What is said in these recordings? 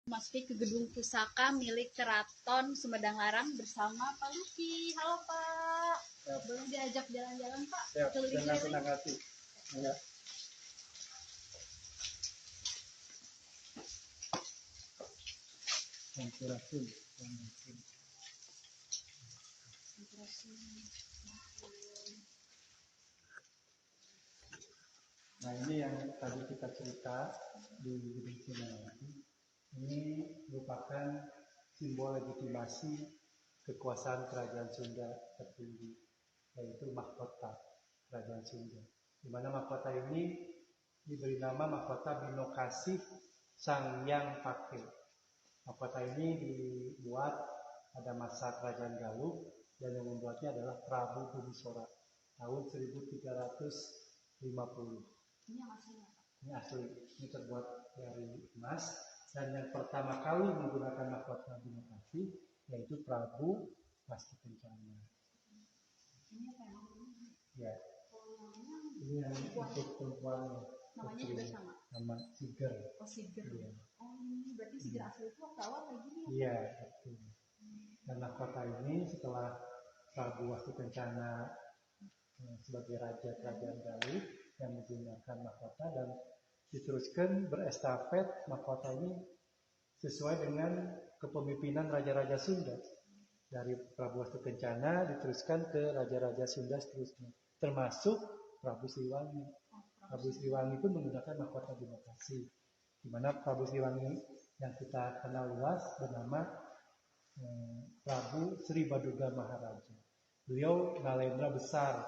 Masuki ke gedung pusaka milik Keraton Sumedang Larang bersama Pak Luki. Halo Pak, boleh diajak jalan-jalan Pak? Siap, dengan senang hati. Ya. Nah ini yang tadi kita cerita di gedung Sinayati. Ini merupakan simbol legitimasi kekuasaan kerajaan Sunda tertinggi, yaitu mahkota kerajaan Sunda. Di mana mahkota ini diberi nama mahkota Binokasih Sanghyang Pake. Mahkota ini dibuat pada masa kerajaan Galuh dan yang membuatnya adalah Prabu Bumisora tahun 1350. Ini yang aslinya Pak? Ini asli, ini terbuat dari emas. Dan yang pertama kali menggunakan mahkota Binokasih yaitu Prabu Wasti Kencana. Ini apa yang ini? Ya. Ini yang untuk perempuan. Namanya juga sama? Nama Siger. Oh Siger. Ya. Oh ini berarti Siger asli itu waktu awal kayak gini ya? Iya, betul. Dan mahkota ini setelah Prabu Wasti Kencana sebagai raja kerajaan Galuh yang menggunakan mahkota dan diteruskan berestafet mahkota ini sesuai dengan kepemimpinan raja-raja Sunda. Dari Prabu Wasti Kencana diteruskan ke raja-raja Sunda seterusnya, termasuk Prabu Siliwangi. Prabu Siliwangi pun menggunakan mahkota Binokasih, di mana Prabu Siliwangi yang kita kenal luas bernama Prabu Sri Baduga Maharaja. Beliau nalendra besar.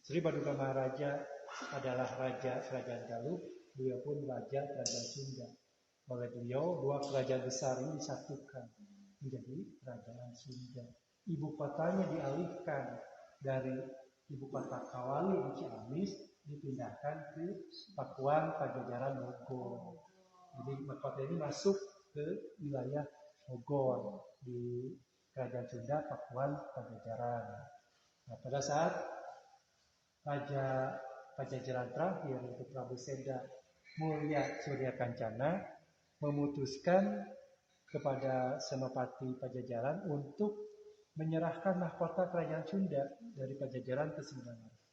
Sri Baduga Maharaja adalah raja kerajaan Galuh, beliau pun raja kerajaan Sunda. Oleh beliau, dua kerajaan besar ini disatukan menjadi kerajaan Sunda. Ibu kotanya dialihkan dari ibu kota Kawali di Ciamis dipindahkan ke Pakuan Pajajaran Bogor. Jadi mahkota ini masuk ke wilayah Bogor di kerajaan Sunda Pakuan Pajajaran. Nah, pada saat Raja Pajajaran terakhir yaitu Prabu Seda Mulya Surya Kancana memutuskan kepada Senopati Pajajaran untuk menyerahkan mahkota kerajaan Sunda dari Pajajaran ke Sumedang Larang.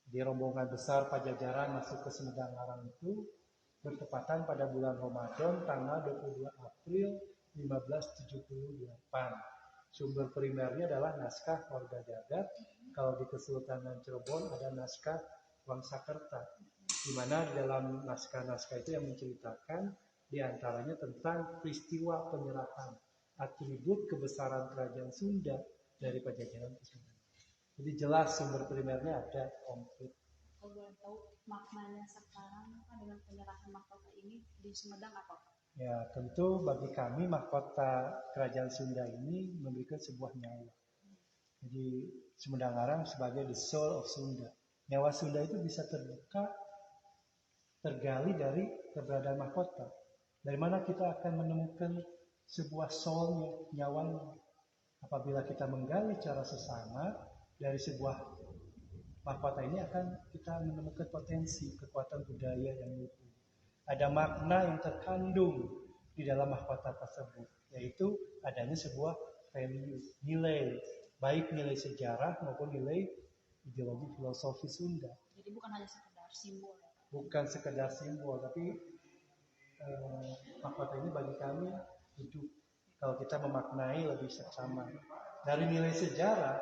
Di rombongan besar Pajajaran masuk ke Sumedang Larang itu bertepatan pada bulan Ramadan tanggal 22 April 1578. Sumber primernya adalah naskah Warga Jagat. Kalau di Kesultanan Cirebon ada naskah Wangsakerta, di mana dalam naskah-naskah itu yang menceritakan diantaranya tentang peristiwa penyerahan atribut kebesaran kerajaan Sunda dari Pajajaran ke Sunda. Jadi jelas sumber primernya ada komplit. Kalau boleh tahu maknanya sekarang Pak dengan penyerahan mahkota ini di Sumedang apa Pak? Ya tentu bagi kami mahkota kerajaan Sunda ini memberikan sebuah nyawa. Jadi Sumedang Larang sebagai the soul of Sunda. Nyawa Sunda itu bisa terbuka, tergali dari keberadaan mahkota. Dari mana kita akan menemukan sebuah soulnya, nyawanya. Apabila kita menggali secara sesama dari sebuah mahkota ini akan kita menemukan potensi kekuatan budaya yang utuh. Ada makna yang terkandung di dalam mahkota tersebut, yaitu adanya sebuah value, nilai, baik nilai sejarah maupun nilai ideologi filosofi Sunda. Jadi bukan hanya sekedar simbol ya? Bukan sekedar simbol, tapi mahkota ini bagi kami hidup. Kalau kita memaknai lebih seksama. Dari nilai sejarah,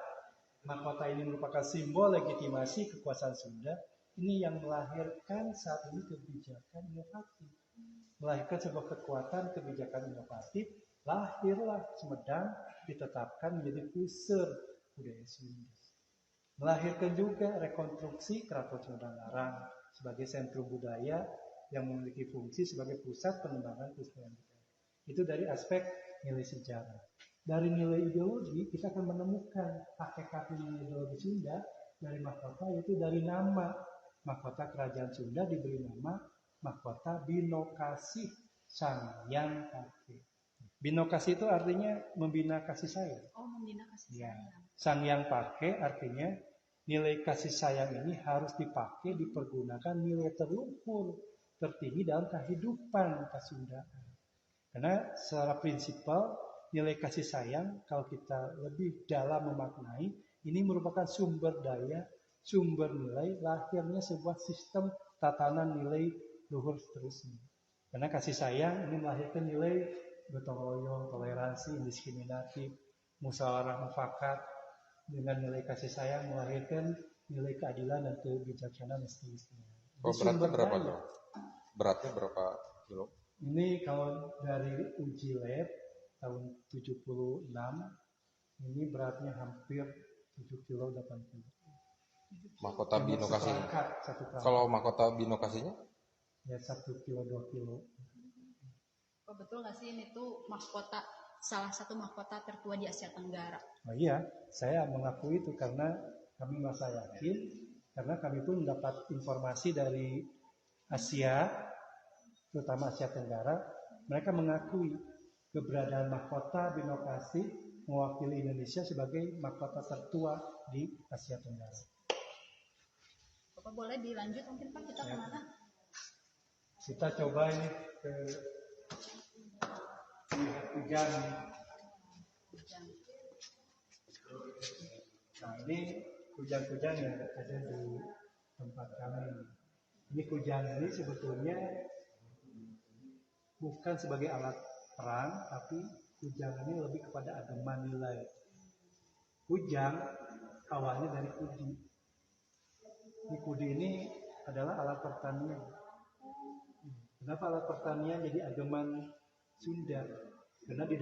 mahkota ini merupakan simbol legitimasi kekuasaan Sunda. Ini yang melahirkan saat ini kebijakan inovatif. Melahirkan sebuah kekuatan kebijakan inovatif. Lahirlah Sumedang ditetapkan menjadi pusat budaya Sunda. Melahirkan juga rekonstruksi Keraton Sumedang Larang sebagai sentrum budaya yang memiliki fungsi sebagai pusat pengembangan kebudayaan budaya. Itu dari aspek nilai sejarah. Dari nilai ideologi kita akan menemukan hakikat nilai ideologi Sunda dari mahkota, yaitu dari nama mahkota kerajaan Sunda diberi nama mahkota Binokasih Sanghyang Pake. Binokasih itu artinya membina kasih sayang. Oh, membina kasih sayang. Sanghyang Pake artinya nilai kasih sayang ini harus dipakai, dipergunakan nilai terluhur tertinggi dalam kehidupan Kasundaan. Karena secara prinsipal nilai kasih sayang kalau kita lebih dalam memaknai ini merupakan sumber daya, sumber nilai lahirnya sebuah sistem tatanan nilai luhur seterusnya. Karena kasih sayang ini melahirkan nilai gotong royong, toleransi, indiskriminatif, musyawarah mufakat. Dengan nilai kasih sayang melahirkan nilai keadilan dan kebijaksanaan dan seterusnya. Beratnya berapa tuh? Beratnya berapa kilo? Ini kalau dari uji lab tahun 76, ini beratnya hampir 7 kilo 8 kilo. Mahkota binokasinya? Satu perangkat. Kalau mahkota binokasinya? Ya 1 kilo 2 kilo. Oh, betul nggak sih ini tuh mahkota, salah satu mahkota tertua di Asia Tenggara? Oh iya, saya mengakui itu karena kami merasa yakin, karena kami pun mendapat informasi dari Asia, terutama Asia Tenggara, mereka mengakui keberadaan mahkota binokasi mewakili Indonesia sebagai mahkota tertua di Asia Tenggara. Bapak boleh dilanjut mungkin Pak, kita kemana? Kita coba ini ke hujan. Nah ini kujang-kujang yang ada di tempat kami. Ini kujang ini sebetulnya bukan sebagai alat perang, tapi kujang ini lebih kepada ageman nilai. Kujang awalnya dari kudi. Ini kudi ini adalah alat pertanian. Kenapa alat pertanian jadi ageman Sunda? Karena di